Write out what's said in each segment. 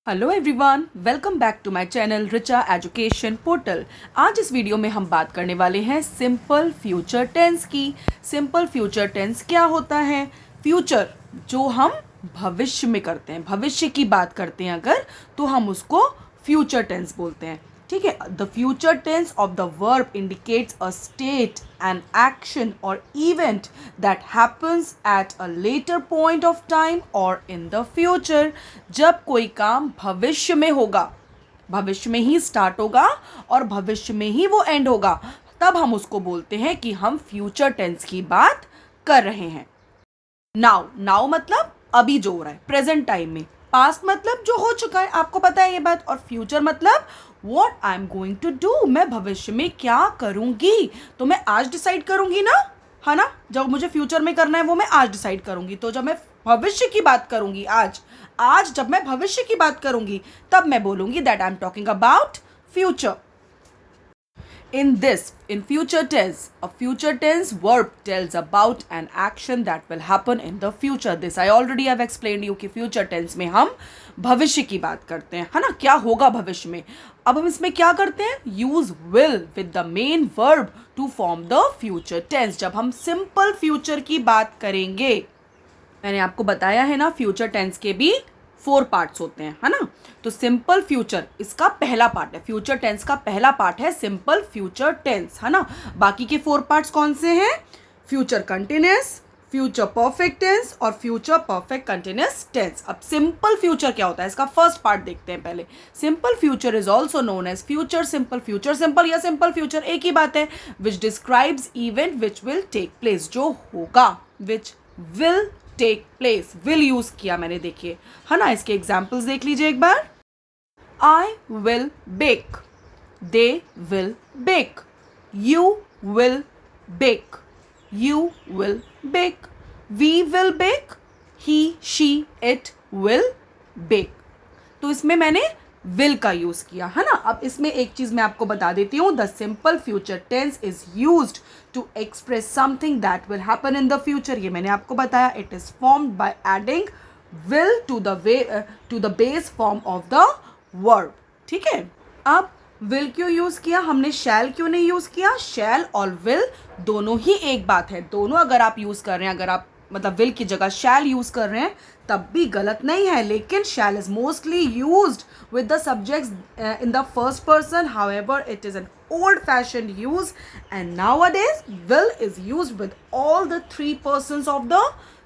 Hello everyone, welcome back to my channel Richa education portal. आज इस video में हम बात करने वाले हैं सिंपल फ्यूचर टेंस की। सिंपल फ्यूचर टेंस क्या होता है? फ्यूचर जो हम भविष्य में करते हैं, भविष्य की बात करते हैं अगर, तो हम उसको फ्यूचर टेंस बोलते हैं। ठीक है, the future tense of the verb indicates a state an action और event that happens at a later point of time और इन द फ्यूचर। जब कोई काम भविष्य में होगा, भविष्य में ही स्टार्ट होगा और भविष्य में ही वो एंड होगा, तब हम उसको बोलते हैं कि हम फ्यूचर टेंस की बात कर रहे हैं। नाउ, नाउ मतलब अभी जो हो रहा है, प्रेजेंट टाइम में। पास्ट मतलब जो हो चुका है, आपको पता है ये बात। और फ्यूचर मतलब what I am going to do, मैं भविष्य में क्या करूंगी। तो मैं आज डिसाइड करूंगी ना, है ना। जब मुझे फ्यूचर में करना है वो मैं आज डिसाइड करूंगी। तो जब मैं भविष्य की बात करूंगी आज, आज जब मैं भविष्य की बात करूंगी तब मैं बोलूंगी that I am talking about future. In future tense, a future tense verb tells about an action that will happen in the future. This I already have explained you कि future tense में हम भविष्य की बात करते हैं, है ना, क्या होगा भविष्य में। अब हम इसमें क्या करते हैं? Use will with the main verb to form the future tense। जब हम simple future की बात करेंगे, मैंने आपको बताया है ना, फ्यूचर टेंस के भी 4 पार्ट्स होते हैं, है ना। तो सिंपल फ्यूचर इसका पहला पार्ट है, फ्यूचर टेंस का पहला पार्ट है सिंपल फ्यूचर टेंस, है ना। बाकी के 4 पार्ट्स कौन से हैं? Future continuous, future perfect tense और फ्यूचर परफेक्ट कंटिन्यूअस टेंस। अब सिंपल फ्यूचर क्या होता है, इसका फर्स्ट पार्ट देखते हैं पहले। Simple future is also known as future simple, future simple या सिंपल फ्यूचर एक ही बात है। Which describes event which will take place, जो होगा, which will take place. Will use किया मैंने, देखिए, है ना। इसके एग्जाम्पल्स देख लीजिए एक बार। I will bake, they will bake, you will bake, you will bake, we will bake, he she it will bake. तो इसमें मैंने विल का यूज किया, है ना। अब इसमें एक चीज मैं आपको बता देती हूँ, the simple future tense is used to express something that will happen in the future. ये मैंने आपको बताया। It is formed by adding will to the base form of the verb. ठीक है, अब विल क्यों यूज किया हमने, शैल क्यों नहीं यूज किया? शैल और विल दोनों ही एक बात है। दोनों अगर आप यूज कर रहे हैं, अगर आप मतलब विल की जगह शैल यूज कर रहे हैं, तब भी गलत नहीं है। लेकिन shall is mostly used with the subjects in the first person. However, it is an old fashioned use, and nowadays will is used with all the 3 persons of the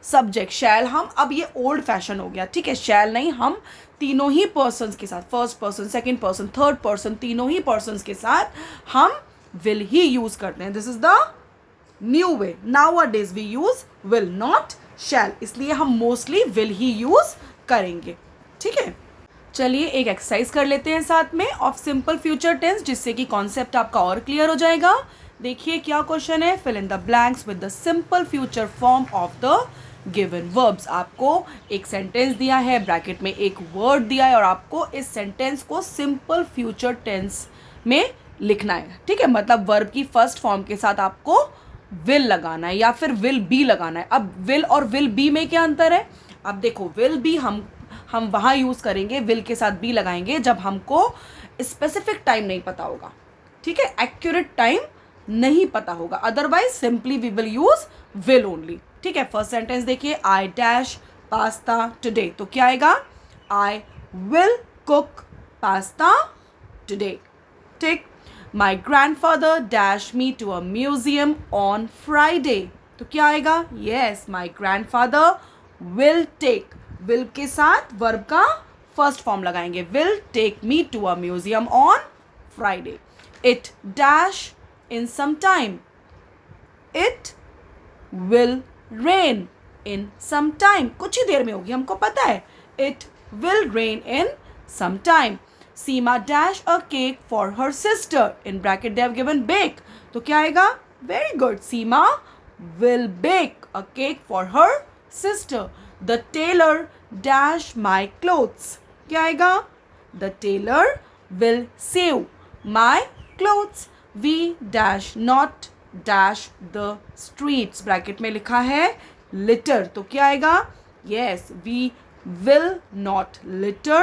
subject. shall हम, अब ये old fashion हो गया, ठीक है। shall नहीं, हम तीनों ही persons के साथ, first person, second person, third person, तीनों ही persons के साथ हम will ही use करते हैं। This is the new way. Nowadays we use will not shall, इसलिए हम mostly will ही use करेंगे। ठीक है, चलिए एक एक्सरसाइज कर लेते हैं साथ में ऑफ सिंपल फ्यूचर टेंस, जिससे कि कॉन्सेप्ट आपका और क्लियर हो जाएगा। देखिए क्या क्वेश्चन है। Fill in the blanks with the simple future form of the given verbs. आपको एक सेंटेंस दिया है, ब्रैकेट में एक वर्ड दिया है, और आपको इस सेंटेंस को सिंपल फ्यूचर टेंस में लिखना है। ठीक है, मतलब वर्ब की फर्स्ट फॉर्म के साथ आपको विल लगाना है या फिर विल बी लगाना है। अब विल और विल बी में क्या अंतर है? अब देखो, विल बी हम वहाँ यूज़ करेंगे, विल के साथ बी लगाएंगे जब हमको स्पेसिफिक टाइम नहीं पता होगा। ठीक है, एक्यूरेट टाइम नहीं पता होगा। Otherwise simply we will use will only. ठीक है, फर्स्ट सेंटेंस देखिए, आई डैश पास्ता टुडे। तो क्या आएगा? I will cook pasta today. ठीक, my grandfather dash me to a museum on Friday. तो क्या आएगा? Yes, my grandfather will take, will के साथ वर्ब का फर्स्ट फॉर्म लगाएंगे, will take me to a museum on Friday. It dash in some time, it will rain in some time. कुछ ही देर में होगी, हमको पता है। It will rain in some time. Seema dash a cake for her sister, in bracket they have given bake. तो क्या आएगा? Very good, Seema will bake a cake for her sister. The tailor dash my clothes. क्या आएगा? The tailor will sew my clothes. We dash not dash the streets. Bracket में लिखा है litter. तो क्या आएगा? Yes, we will not litter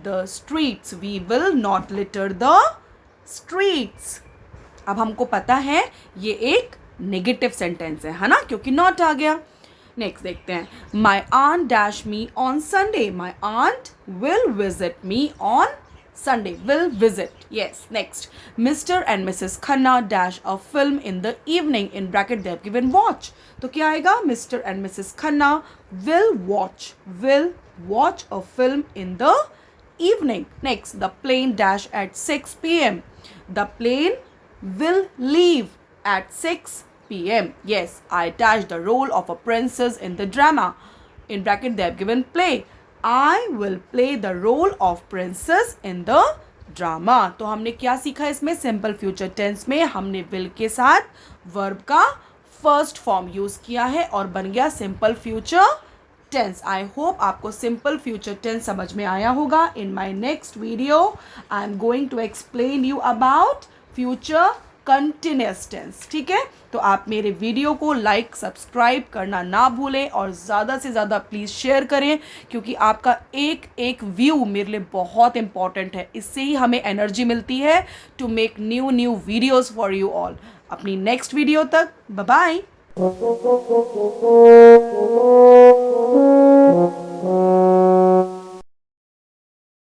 the streets. We will not litter the streets. अब हमको पता है ये एक नेगेटिव सेंटेंस है ना, क्योंकि नॉट आ गया. नेक्स्ट देखते हैं. My aunt dash me on Sunday. My aunt will visit me on Sunday. Will visit. Yes. Next. Mr. and Mrs. Khanna dash a film in the evening. In bracket they have given watch. तो क्या आएगा? Mr. and Mrs. Khanna will watch a film in the evening. Next. The plane dash at 6 p.m. The plane will leave at 6 p.m. Yes, I dash the role of a princess in the drama. In bracket they have given play. I will play the role of princess in the drama. तो हमने क्या सीखा इसमें? Simple future tense में हमने will के साथ verb का फर्स्ट फॉर्म यूज किया है और बन गया simple future tense. I hope आपको सिंपल फ्यूचर टेंस समझ में आया होगा. In my next video I am going to explain you about future continuous tense. ठीक है, तो आप मेरे वीडियो को लाइक सब्सक्राइब करना ना भूलें और ज़्यादा से ज़्यादा प्लीज़ शेयर करें, क्योंकि आपका एक एक व्यू मेरे लिए बहुत इंपॉर्टेंट है. इससे ही हमें एनर्जी मिलती है to make new videos for you all. अपनी नेक्स्ट वीडियो तक बाय बाय.